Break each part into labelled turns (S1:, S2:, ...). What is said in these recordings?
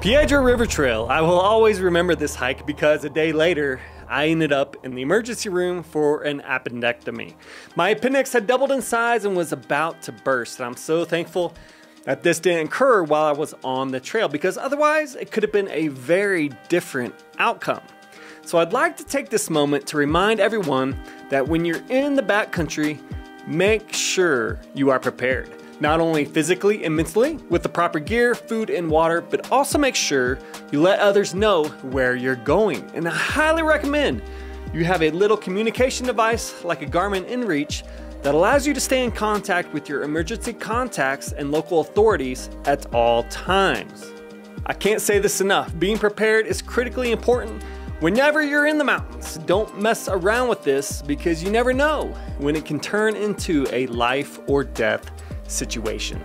S1: Piedra River Trail. I will always remember this hike because a day later, I ended up in the emergency room for an appendectomy. My appendix had doubled in size and was about to burst, and I'm so thankful that this didn't occur while I was on the trail, because otherwise it could have been a very different outcome. So I'd like to take this moment to remind everyone that when you're in the backcountry, make sure you are prepared. Not only physically and mentally with the proper gear, food, and water, but also make sure you let others know where you're going. And I highly recommend you have a little communication device like a Garmin InReach that allows you to stay in contact with your emergency contacts and local authorities at all times. I can't say this enough. Being prepared is critically important whenever you're in the mountains. Don't mess around with this because you never know when it can turn into a life or death situation.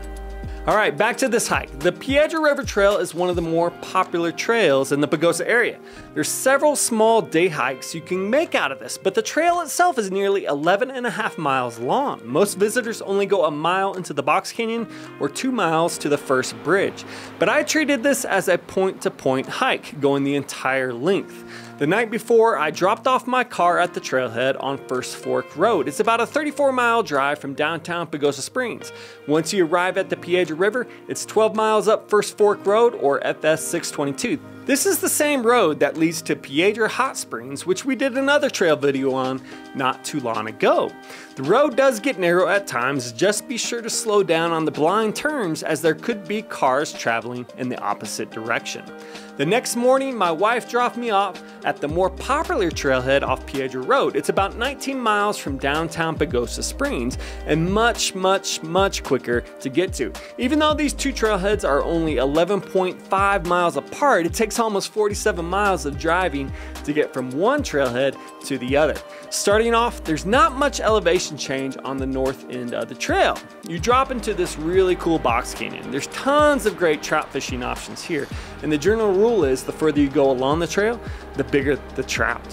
S1: All right, back to this hike. The Piedra River Trail is one of the more popular trails in the Pagosa area. There's several small day hikes you can make out of this, but the trail itself is nearly 11.5 miles long. Most visitors only go a mile into the Box Canyon or 2 miles to the first bridge. But I treated this as a point-to-point hike, going the entire length. The night before, I dropped off my car at the trailhead on First Fork Road. It's about a 34-mile drive from downtown Pagosa Springs. Once you arrive at the Piedra River, it's 12 miles up First Fork Road, or FS 622. This is the same road that leads to Piedra Hot Springs, which we did another trail video on not too long ago. The road does get narrow at times. Just be sure to slow down on the blind turns, as there could be cars traveling in the opposite direction. The next morning, my wife dropped me off at the more popular trailhead off Piedra Road. It's about 19 miles from downtown Pagosa Springs and much quicker to get to. Even though these two trailheads are only 11.5 miles apart, it takes almost 47 miles of driving to get from one trailhead to the other. Starting off, there's not much elevation change on the north end of the trail. You drop into this really cool box canyon. There's tons of great trout fishing options here, and the general rule is the further you go along the trail, the bigger the trout.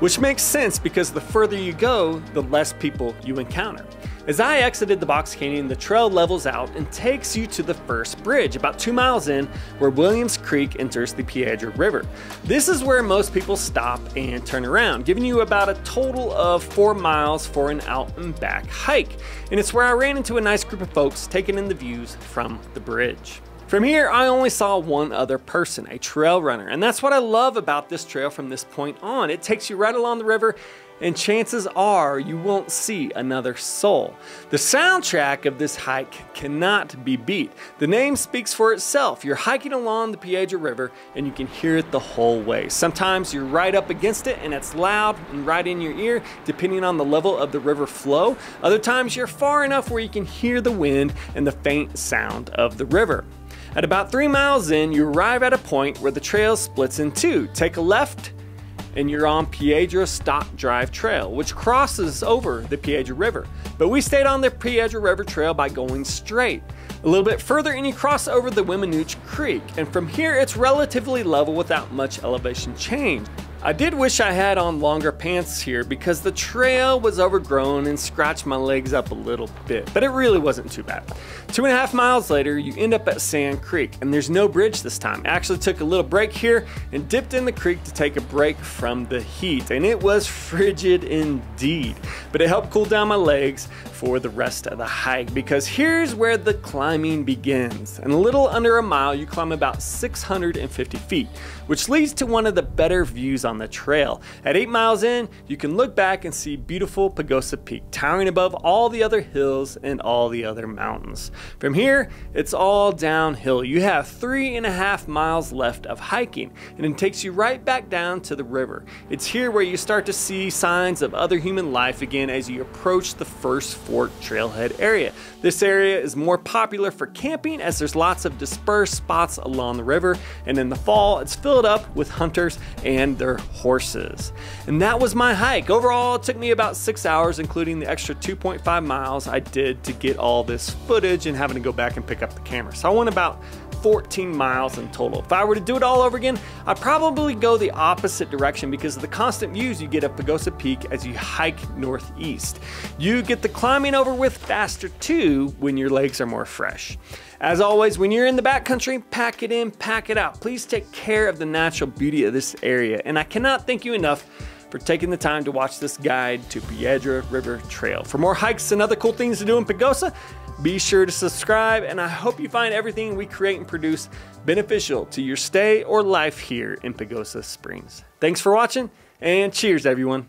S1: Which makes sense because the further you go, the less people you encounter. As I exited the box canyon, the trail levels out and takes you to the first bridge, about 2 miles in, where Williams Creek enters the Piedra River. This is where most people stop and turn around, giving you about a total of 4 miles for an out and back hike. And it's where I ran into a nice group of folks taking in the views from the bridge. From here, I only saw one other person, a trail runner, and that's what I love about this trail from this point on. It takes you right along the river, and chances are you won't see another soul. The soundtrack of this hike cannot be beat. The name speaks for itself. You're hiking along the Piedra River and you can hear it the whole way. Sometimes you're right up against it and it's loud and right in your ear, depending on the level of the river flow. Other times you're far enough where you can hear the wind and the faint sound of the river. At about 3 miles in, you arrive at a point where the trail splits in two. Take a left and you're on Piedra Stock Drive Trail, which crosses over the Piedra River. But we stayed on the Piedra River Trail by going straight. A little bit further and you cross over the Weminuche Creek, and from here it's relatively level without much elevation change. I did wish I had on longer pants here because the trail was overgrown and scratched my legs up a little bit, but it really wasn't too bad. 2.5 miles later, you end up at Sand Creek, and there's no bridge this time. I actually took a little break here and dipped in the creek to take a break from the heat, and it was frigid indeed, but it helped cool down my legs for the rest of the hike, because here's where the climbing begins. In a little under a mile, you climb about 650 feet, which leads to one of the better views on the trail. At 8 miles in, you can look back and see beautiful Pagosa Peak, towering above all the other hills and all the other mountains. From here, it's all downhill. You have 3.5 miles left of hiking, and it takes you right back down to the river. It's here where you start to see signs of other human life again as you approach the First Fork Trailhead area. This area is more popular for camping as there's lots of dispersed spots along the river, and in the fall, it's filled up with hunters and their horses. And that was my hike. Overall, it took me about 6 hours, including the extra 2.5 miles I did to get all this footage and having to go back and pick up the camera. So I went about 14 miles in total. If I were to do it all over again, I'd probably go the opposite direction because of the constant views you get of Pagosa Peak as you hike northeast. You get the climbing over with faster too when your legs are more fresh. As always, when you're in the backcountry, pack it in, pack it out. Please take care of the natural beauty of this area, and I cannot thank you enough for taking the time to watch this guide to Piedra River Trail. For more hikes and other cool things to do in Pagosa, be sure to subscribe, and I hope you find everything we create and produce beneficial to your stay or life here in Pagosa Springs. Thanks for watching, and cheers everyone.